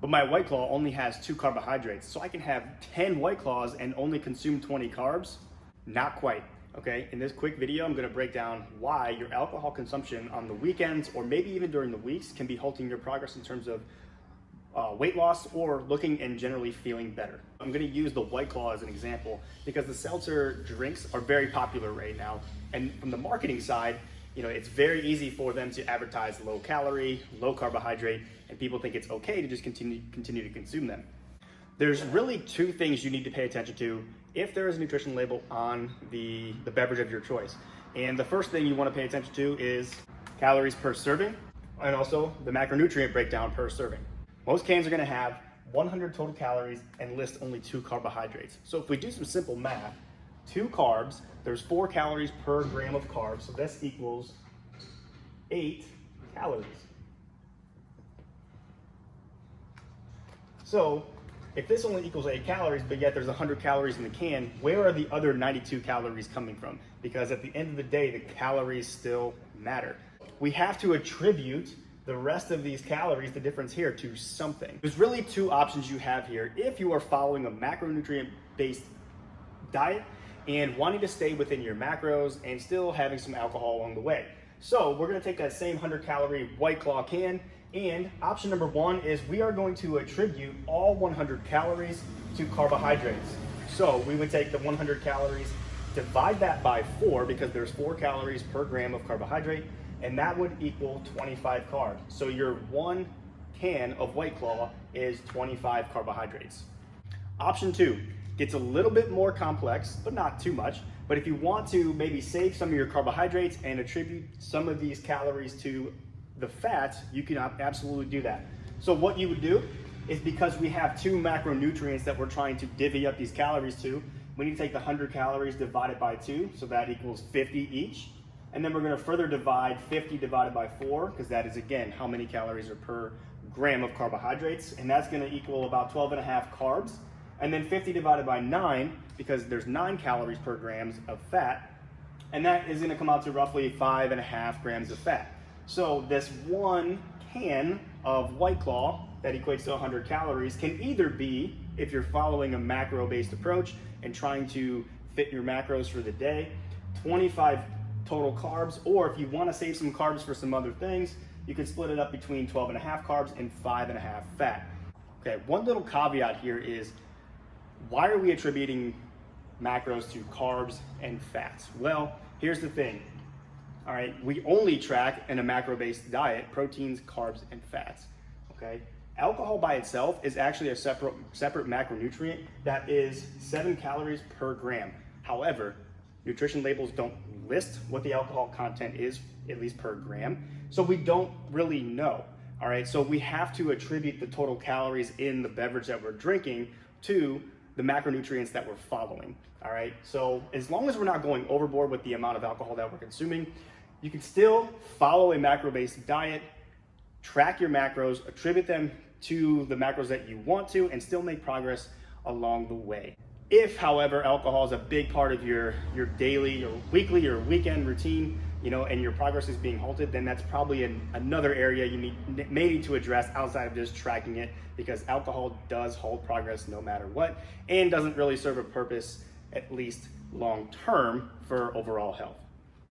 but my White Claw only has 2 carbohydrates, so I can have 10 White Claws and only consume 20 carbs? Not quite, okay? In this quick video, I'm gonna break down why your alcohol consumption on the weekends or maybe even during the weeks can be halting your progress in terms of weight loss or looking and generally feeling better. I'm gonna use the White Claw as an example because the seltzer drinks are very popular right now. And from the marketing side, it's very easy for them to advertise low calorie, low carbohydrate, and people think it's okay to just continue to consume them. There's really 2 things you need to pay attention to if there is a nutrition label on the beverage of your choice. And the first thing you want to pay attention to is calories per serving and also the macronutrient breakdown per serving. Most cans are going to have 100 total calories and list only 2 carbohydrates. So if we do some simple math, 2 carbs, there's 4 calories per gram of carbs, so this equals 8 calories. So if this only equals 8 calories, but yet there's 100 calories in the can, where are the other 92 calories coming from? Because at the end of the day, the calories still matter. We have to attribute the rest of these calories, the difference here, to something. There's really 2 options you have here if you are following a macronutrient-based diet and wanting to stay within your macros and still having some alcohol along the way. So we're gonna take that same 100 calorie White Claw can, and option number 1 is we are going to attribute all 100 calories to carbohydrates. So we would take the 100 calories, divide that by 4 because there's 4 calories per gram of carbohydrate, and that would equal 25 carbs. So your 1 can of White Claw is 25 carbohydrates. Option 2 gets a little bit more complex, but not too much. But if you want to maybe save some of your carbohydrates and attribute some of these calories to the fats, you can absolutely do that. So what you would do is, because we have 2 macronutrients that we're trying to divvy up these calories to, we need to take the 100 calories divided by 2, so that equals 50 each. And then we're gonna further divide 50 divided by 4, because that is, again, how many calories are per gram of carbohydrates, and that's gonna equal about 12.5 carbs. And then 50 divided by 9, because there's 9 calories per grams of fat, and that is gonna come out to roughly 5.5 grams of fat. So this 1 can of White Claw that equates to 100 calories can either be, if you're following a macro-based approach and trying to fit your macros for the day, 25 total carbs, or if you wanna save some carbs for some other things, you can split it up between 12.5 carbs and 5.5 fat. Okay, one little caveat here is, why are we attributing macros to carbs and fats? Well, here's the thing. All right, we only track in a macro-based diet proteins, carbs, and fats. Okay, alcohol by itself is actually a separate macronutrient that is 7 calories per gram. However, nutrition labels don't list what the alcohol content is, at least per gram, so we don't really know. All right, so we have to attribute the total calories in the beverage that we're drinking to the macronutrients that we're following. All right, so as long as we're not going overboard with the amount of alcohol that we're consuming, you can still follow a macro-based diet, track your macros, attribute them to the macros that you want to, and still make progress along the way. If, however, alcohol is a big part of your daily or weekly or weekend routine, and your progress is being halted, then that's probably another area you may need to address outside of just tracking it, because alcohol does halt progress no matter what and doesn't really serve a purpose, at least long term, for overall health.